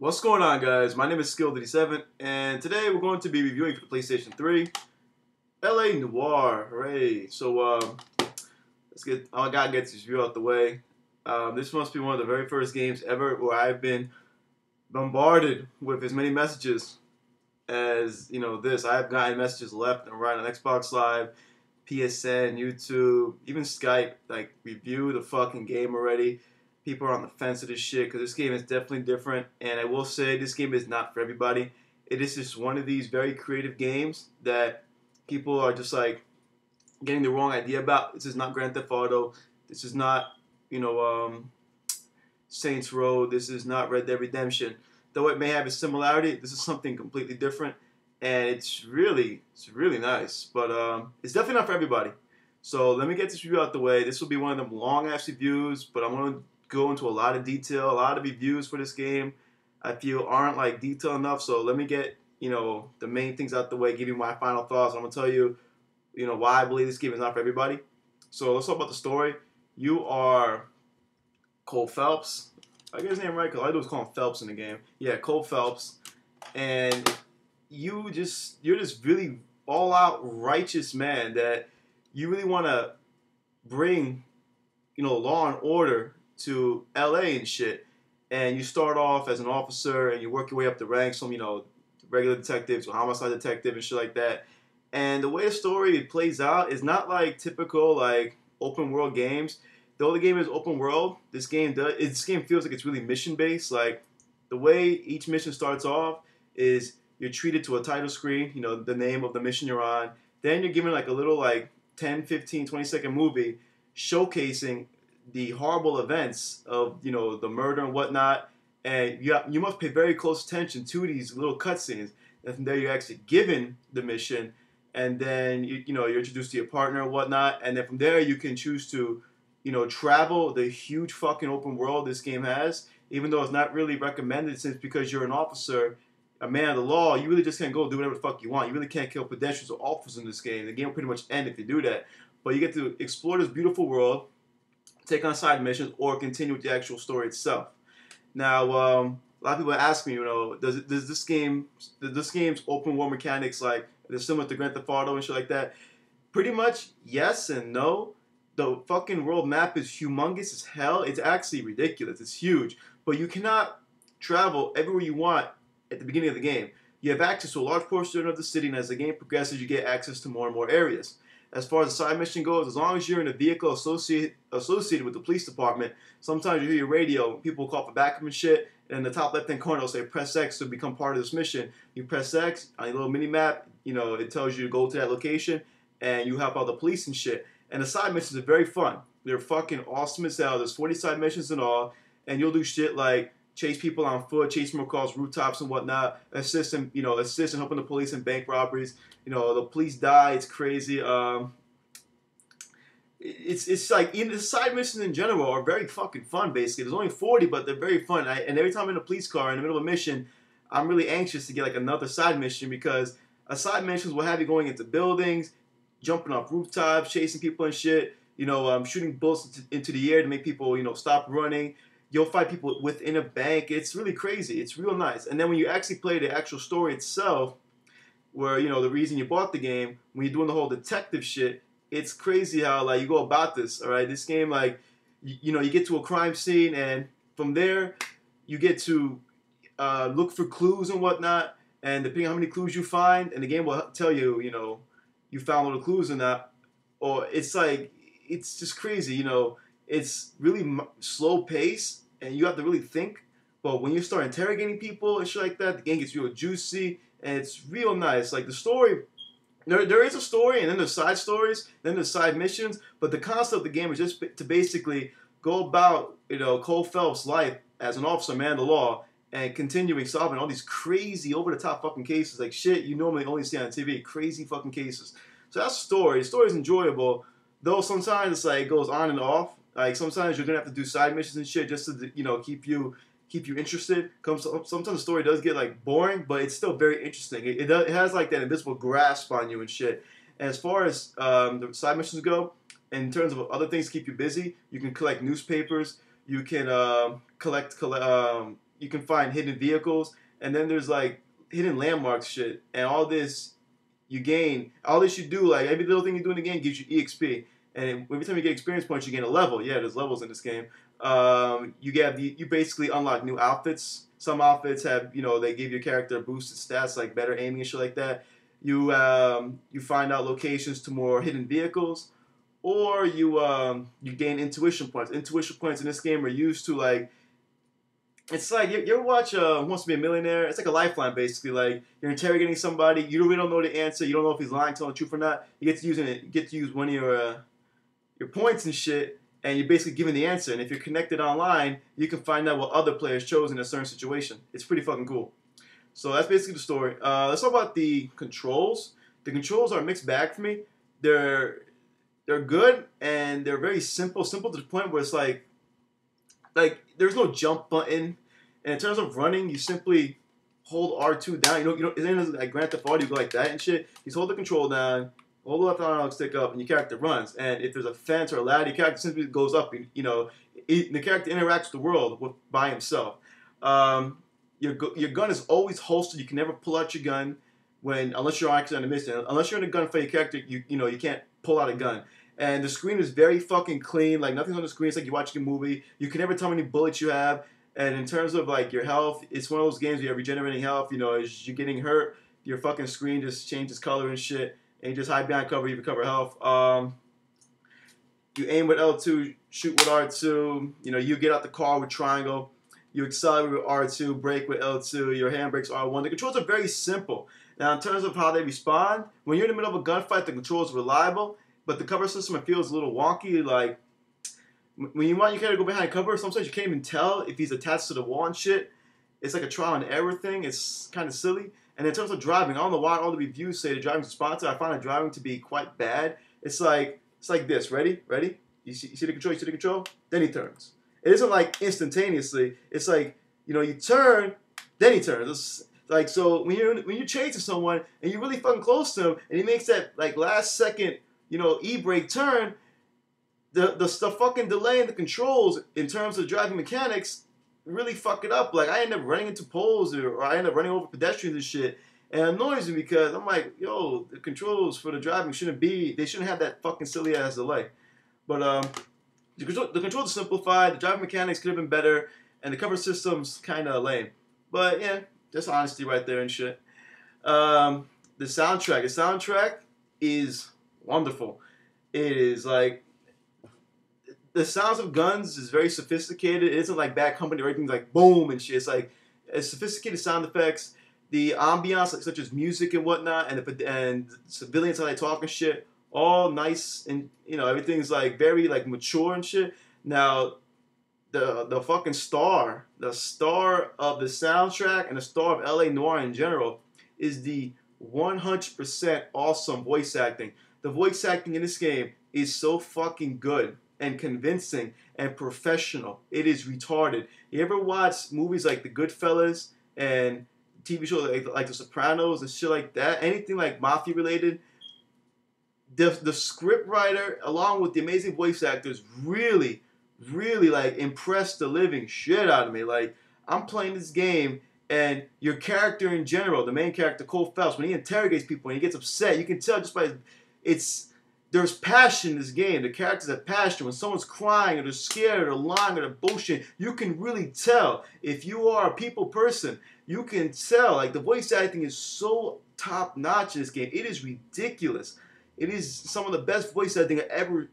What's going on, guys? My name is Skill87, and today we're going to be reviewing for the PlayStation 3 LA Noire. Hooray! So, I gotta get this review out the way. This must be one of the very first games ever where I've been bombarded with as many messages as, this. I've gotten messages left and right on Xbox Live, PSN, YouTube, even Skype, like, review the fucking game already. People are on the fence of this shit because this game is definitely different. And I will say, this game is not for everybody. It is just one of these very creative games that people are just like getting the wrong idea about. This is not Grand Theft Auto. This is not, you know, Saints Row. This is not Red Dead Redemption. Though it may have a similarity, this is something completely different. And it's really nice. But it's definitely not for everybody. So let me get this review out the way. This will be one of them long-ass reviews, but I'm going to go into a lot of detail. A lot of reviews for this game I feel aren't like detailed enough. So let me get, the main things out the way, give you my final thoughts. I'm going to tell you, why I believe this game is not for everybody. So let's talk about the story. You are Cole Phelps. I get his name right because all I do is call him Phelps in the game. Yeah, Cole Phelps. And you're this really all-out righteous man that you really want to bring, law and order to LA and shit. And you start off as an officer and you work your way up the ranks from, regular detectives or homicide detective and shit like that. And the way the story plays out is not like typical like open world games. Though the game is open world, this game feels like it's really mission based. Like the way each mission starts off is you're treated to a title screen, the name of the mission you're on. Then you're given like a little like 10, 15, 20-second movie showcasing the horrible events of, the murder and whatnot. And you must pay very close attention to these little cutscenes. And from there, you're actually given the mission. And then, you're introduced to your partner and whatnot. And then from there, you can choose to, travel the huge fucking open world this game has. Even though it's not really recommended, since because you're an officer, a man of the law, you really just can't go do whatever the fuck you want. You really can't kill pedestrians or officers in this game. The game will pretty much end if you do that. But you get to explore this beautiful world, take on side missions, or continue with the actual story itself. Now, a lot of people ask me, does this game's open world mechanics like they're similar to Grand Theft Auto and shit like that? Pretty much yes and no. The fucking world map is humongous as hell. It's actually ridiculous. It's huge, but you cannot travel everywhere you want at the beginning of the game. You have access to a large portion of the city, and as the game progresses, you get access to more and more areas. As far as the side mission goes, as long as you're in a vehicle associated with the police department, sometimes you hear your radio, people call for backup and shit, and in the top left-hand corner, they'll say, press X to become part of this mission. You press X, on your little mini-map, it tells you to go to that location, and you help out the police and shit. And the side missions are very fun. They're fucking awesome as hell. There's 40 side missions in all, and you'll do shit like chase people on foot, chase them across rooftops and whatnot, assist in helping the police in bank robberies. The police die. It's crazy. It's like the side missions in general are very fucking fun. Basically, there's only 40, but they're very fun. And every time I'm in a police car in the middle of a mission, I'm really anxious to get like another side mission because a side missions will have you going into buildings, jumping off rooftops, chasing people and shit. Shooting bullets into the air to make people stop running. You'll fight people within a bank. It's really crazy. It's real nice. And then when you actually play the actual story itself, where, the reason you bought the game, when you're doing the whole detective shit, it's crazy how, like, you go about this, all right? This game, like, you get to a crime scene, and from there, you get to look for clues and whatnot, and depending on how many clues you find, and the game will tell you, you found all the clues or not, or it's like, it's just crazy, it's really slow pace, and you have to really think. But when you start interrogating people and shit like that, the game gets real juicy, and it's real nice. Like the story, there is a story, and then there's side stories, then there's side missions. But the concept of the game is just to basically go about, Cole Phelps' life as an officer, man of the law, and continuing solving all these crazy, over-the-top fucking cases, like shit you normally only see on TV, crazy fucking cases. So that's the story. The story is enjoyable, though sometimes it's like it goes on and off. Like sometimes you're gonna have to do side missions and shit just to keep you interested. Sometimes the story does get like boring, but it's still very interesting. It has like that invisible grasp on you and shit. And as far as the side missions go, in terms of other things to keep you busy, you can collect newspapers. You can collect you can find hidden vehicles, and then there's like hidden landmarks shit, and all this you gain. All this you do, like every little thing you do in the game gives you EXP, and every time you get experience points, you gain a level. Yeah, there's levels in this game. You basically unlock new outfits. Some outfits have, they give your character boosted stats like better aiming and shit like that. You find out locations to more hidden vehicles, or you gain intuition points. Intuition points in this game are used to like. It's like you ever watch Who Wants to Be a Millionaire? It's like a lifeline basically. Like you're interrogating somebody, you really don't know the answer, you don't know if he's lying, telling the truth or not. You get to use one of your points and shit, and you're basically giving the answer. And if you're connected online, you can find out what other players chose in a certain situation. It's pretty fucking cool. So that's basically the story. Let's talk about the controls. The controls are a mixed bag for me. They're good and they're very simple to the point where it's like there's no jump button. And in terms of running, you simply hold R2 down. It isn't like Grand Theft Auto, you go like that and shit. You just hold the control down, hold the left analog stick up, and your character runs. And if there's a fence or a ladder, your character simply goes up. The character interacts with the world by himself. Your gun is always holstered. You can never pull out your gun unless you're actually on a mission. Unless you're in a gunfight, your character you can't pull out a gun. And the screen is very fucking clean. Like nothing's on the screen. It's like you're watching a movie. You can never tell how many bullets you have. And in terms of like your health, it's one of those games where you're regenerating health. As you're getting hurt, your fucking screen just changes color and shit. And you just hide behind cover, you recover health. You aim with L2, shoot with R2. You get out the car with triangle. You accelerate with R2, brake with L2. Your handbrake's R1. The controls are very simple. Now, in terms of how they respond, when you're in the middle of a gunfight, the controls are reliable. But the cover system, it feels a little wonky. Like, when you want your character to go behind cover, sometimes you can't even tell if he's attached to the wall and shit. It's like a trial and error thing. It's kind of silly. And in terms of driving, I don't know why all the reviews say the driving's responsive. I find the driving to be quite bad. It's like this. Ready? You see the control? You see the control? Then he turns. It isn't like instantaneously. It's like, you turn, then he turns. It's like, so when you're chasing someone and you're really fucking close to him and he makes that like last second, e-brake turn, the fucking delay in the controls in terms of driving mechanics really fuck it up. Like I end up running into poles or I end up running over pedestrians and shit. And it annoys me because I'm like, yo, the controls for the driving they shouldn't have that fucking silly ass delay. But the controls are simplified, the driving mechanics could have been better, and the cover system's kinda lame. But yeah, just honesty right there and shit. The soundtrack is wonderful. It is like the sounds of guns is very sophisticated. It isn't like Bad Company or everything's like boom and shit. It's like it's sophisticated sound effects. The ambiance, like such as music and whatnot, and civilians how they talk and shit, all nice and everything's like very like mature and shit. Now the fucking star of the soundtrack and the star of LA Noire in general is the 100% awesome voice acting. The voice acting in this game is so fucking good and convincing and professional. It is retarded. You ever watch movies like The Goodfellas and TV shows like The Sopranos and shit like that? Anything like mafia related? The script writer, along with the amazing voice actors, really like impressed the living shit out of me. Like I'm playing this game. And your character in general, the main character, Cole Phelps, when he interrogates people and he gets upset, you can tell just by there's passion in this game. The characters have passion. When someone's crying or they're scared or they're lying or they're bullshit, you can really tell. If you are a people person, you can tell. Like the voice acting is so top notch in this game. It is ridiculous. It is some of the best voice acting I've ever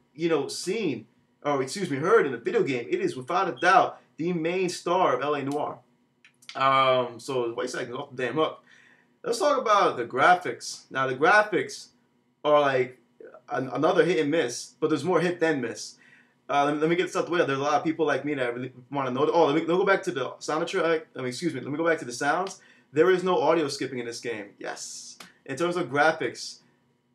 seen, or heard in a video game. It is without a doubt the main star of LA Noire. So the voice acting is off the damn hook. Let's talk about the graphics. Now the graphics are like another hit and miss, but there's more hit than miss. Let me get this out the way. There's a lot of people like me that really want to know. Oh, let me go back to the soundtrack. Let me go back to the sounds. There is no audio skipping in this game. Yes. In terms of graphics,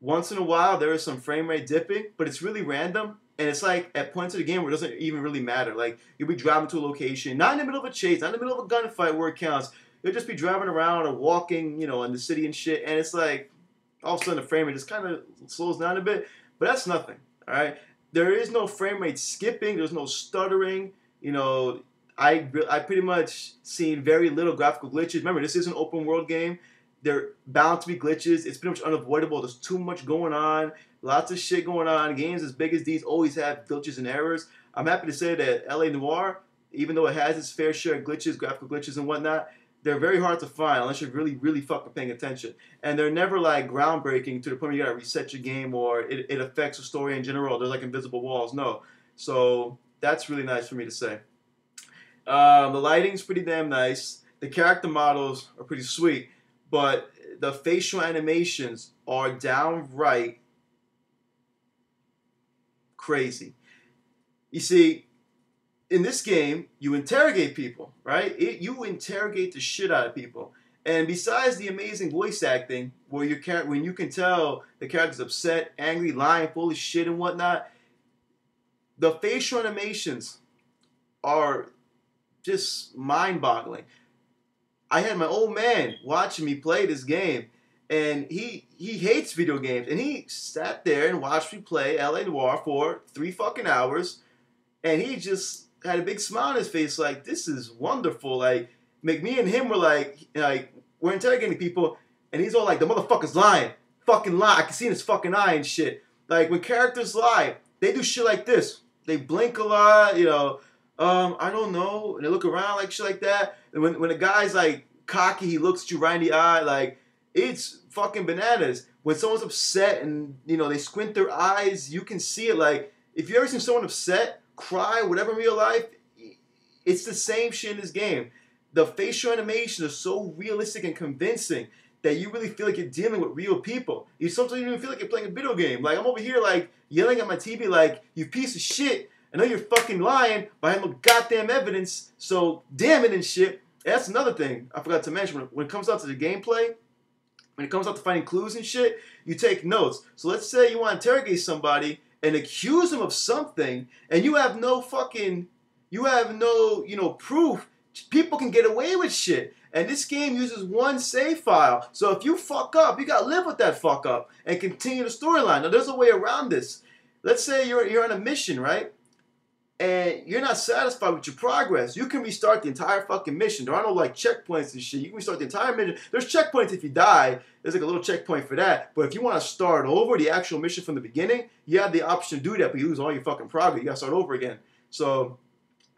once in a while there is some frame rate dipping, but it's really random. And it's like at points of the game where it doesn't even really matter. Like you'll be driving to a location, not in the middle of a chase, not in the middle of a gunfight where it counts. You'll just be driving around or walking, in the city and shit. And it's like all of a sudden the frame rate just kind of slows down a bit. But that's nothing. All right. There is no frame rate skipping. There's no stuttering. I pretty much seen very little graphical glitches. Remember, this is an open world game. There bound to be glitches. It's pretty much unavoidable. There's too much going on. Lots of shit going on. Games as big as these always have glitches and errors. I'm happy to say that LA Noire, even though it has its fair share of glitches, graphical glitches and whatnot, they're very hard to find unless you're really, really fucking paying attention. And they're never like groundbreaking to the point where you gotta reset your game or it affects the story in general. There's like invisible walls. No. So that's really nice for me to say. The lighting's pretty damn nice. The character models are pretty sweet. But the facial animations are downright crazy. You see, in this game, you interrogate people, right? You interrogate the shit out of people. And besides the amazing voice acting, where when you can tell the character's upset, angry, lying, full of shit and whatnot, the facial animations are just mind-boggling. I had my old man watching me play this game, and he hates video games, and he sat there and watched me play LA Noire for 3 fucking hours, and he just had a big smile on his face, like, this is wonderful. Like, me and him were like we're interrogating people, and he's all like, the motherfucker's lying, fucking lie. I can see in his fucking eye and shit. Like, when characters lie, they do shit like this. They blink a lot, you know. I don't know. And they look around like shit like that. And when a guy's like cocky, he looks at you right in the eye. Like, it's fucking bananas. When someone's upset and, you know, they squint their eyes, you can see it. Like, if you ever seen someone upset, cry, whatever in real life, it's the same shit in this game. The facial animation is so realistic and convincing that you really feel like you're dealing with real people. You sometimes even feel like you're playing a video game. Like, I'm over here, like, yelling at my TV like, you piece of shit. I know you're fucking lying, but I have no goddamn evidence, so damn it and shit. And that's another thing I forgot to mention. When it comes out to the gameplay, when it comes out to finding clues and shit, you take notes. So let's say you want to interrogate somebody and accuse them of something, and you have no, you know, proof. People can get away with shit. And this game uses one save file. So if you fuck up, you gotta live with that fuck up and continue the storyline. Now there's a way around this. Let's say you're on a mission, right? And you're not satisfied with your progress. You can restart the entire fucking mission. There are no like checkpoints and shit. You can restart the entire mission. There's checkpoints if you die. There's like a little checkpoint for that. But if you want to start over the actual mission from the beginning, you have the option to do that, but you lose all your fucking progress. You gotta start over again. So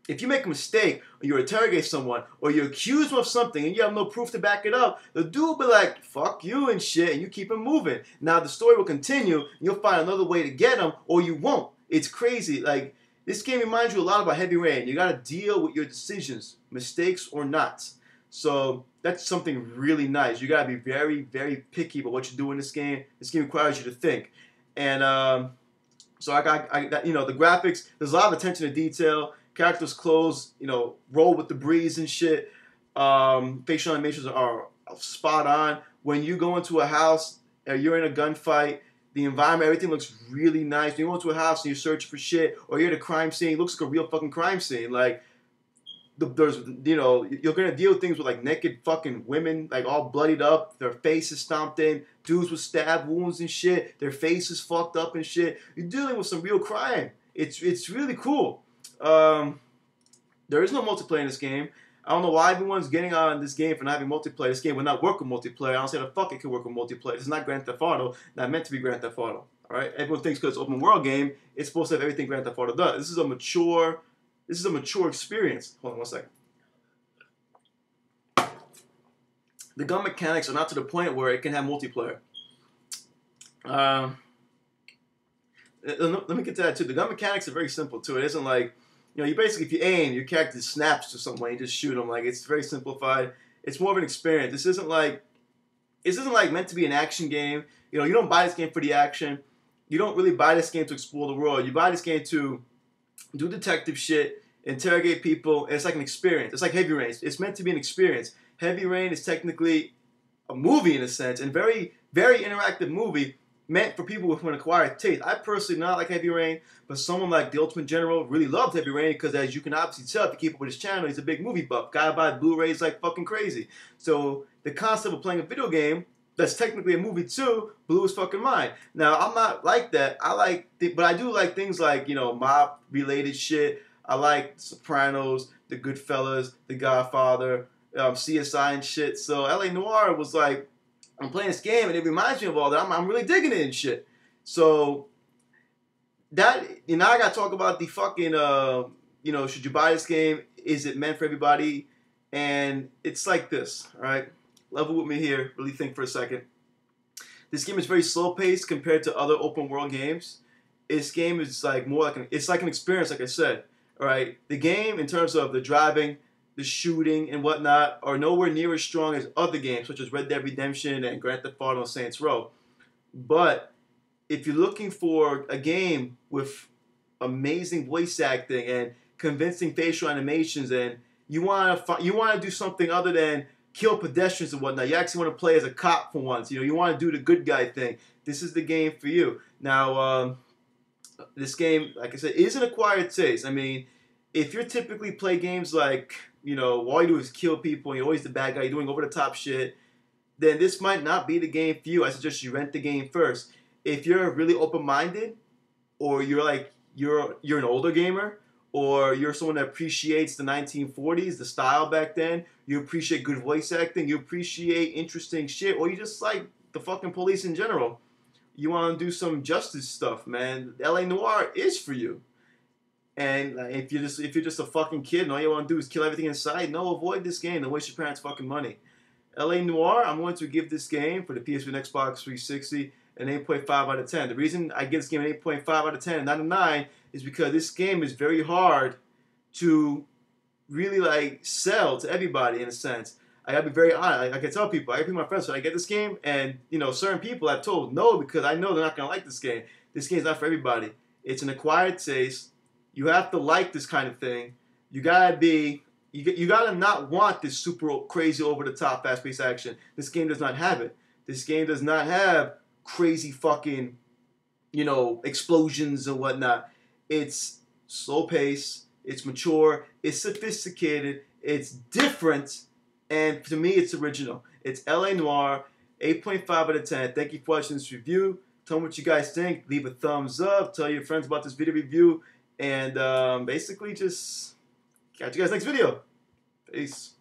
if you make a mistake, or you interrogate someone, or you accuse them of something, and you have no proof to back it up, the dude will be like, fuck you and shit, and you keep it moving. Now, the story will continue, and you'll find another way to get them, or you won't. It's crazy. Like, this game reminds you a lot about Heavy Rain. You gotta deal with your decisions, mistakes or not. So, that's something really nice. You gotta be very, very picky about what you do in this game. This game requires you to think. And, so I got, you know, the graphics, there's a lot of attention to detail. Characters' clothes, you know, roll with the breeze and shit. Facial animations are spot on. When you go into a house, or you're in a gunfight, the environment, everything looks really nice. When you go into a house and you're searching for shit, or you're at a crime scene, it looks like a real fucking crime scene. Like, there's, you know, you're gonna deal with things with like naked fucking women, like all bloodied up, their faces stomped in, dudes with stab wounds and shit, their faces fucked up and shit. You're dealing with some real crime. It's really cool. There is no multiplayer in this game. I don't know why everyone's getting on this game for not having multiplayer. This game will not work with multiplayer. I don't see how the fuck it can work with multiplayer. It's not Grand Theft Auto. Not meant to be Grand Theft Auto. Alright? Everyone thinks because it's an open world game, it's supposed to have everything Grand Theft Auto does. This is a mature experience. Hold on one second. The gun mechanics are not to the point where it can have multiplayer. Let me get to that too. The gun mechanics are very simple too. It isn't like, you know, you basically, if you aim, your character snaps to someone, you just shoot them. Like, it's very simplified. It's more of an experience. This isn't like meant to be an action game. You know, you don't buy this game for the action. You don't really buy this game to explore the world. You buy this game to do detective shit, interrogate people. And it's like an experience. It's like Heavy Rain. It's meant to be an experience. Heavy Rain is technically a movie in a sense, and very, very interactive movie. Meant for people with an acquired taste. I personally not like Heavy Rain, but someone like the Ultimate General really loved Heavy Rain because, as you can obviously tell if you keep up with his channel, he's a big movie buff. Guy buys Blu-rays like fucking crazy. So the concept of playing a video game that's technically a movie too blew his fucking mind. Now I'm not like that. But I do like things like, you know, mob-related shit. I like Sopranos. the Goodfellas, the Godfather, CSI and shit. So LA Noire was like, I'm playing this game and it reminds me of all that. I'm really digging it and shit. So that, you know, I gotta talk about the fucking, you know, should you buy this game? Is it meant for everybody? And it's like this, all right? Level with me here. Really think for a second. This game is very slow paced compared to other open world games. This game is like more like it's like an experience, like I said. All right, the game in terms of the driving, the shooting, and whatnot are nowhere near as strong as other games such as Red Dead Redemption and Grand Theft Auto and Saints Row. But if you're looking for a game with amazing voice acting and convincing facial animations, and you want to do something other than kill pedestrians and whatnot, you actually want to play as a cop for once. You know, you want to do the good guy thing. This is the game for you. Now, this game, like I said, is an acquired taste. I mean, if you typically play games like, you know, all you do is kill people and you're always the bad guy, you're doing over the top shit, then this might not be the game for you. I suggest you rent the game first. If you're really open-minded, or you're like you're an older gamer, or you're someone that appreciates the 1940s, the style back then, you appreciate good voice acting, you appreciate interesting shit, or you just like the fucking police in general, you want to do some justice stuff, man, LA Noire is for you. And if you're just a fucking kid and all you want to do is kill everything inside, no, avoid this game. Don't waste your parents' fucking money. LA Noire, I'm going to give this game for the PS4 and Xbox 360 an 8.5 out of 10. The reason I give this game an 8.5 out of 10 and not a 9 is because this game is very hard to really like sell to everybody in a sense. I gotta be very honest. I can tell people, I can tell my friends, so I get this game, and you know, certain people I've told no because I know they're not gonna like this game. This game's not for everybody. It's an acquired taste. You have to like this kind of thing. You gotta be, you gotta not want this super crazy over the top fast paced action. This game does not have it. This game does not have crazy fucking, you know, explosions and whatnot. It's slow pace, it's mature, it's sophisticated, it's different, and to me it's original. It's LA Noire, 8.5 out of 10. Thank you for watching this review. Tell me what you guys think. Leave a thumbs up. Tell your friends about this video review. And basically just catch you guys next video. Peace.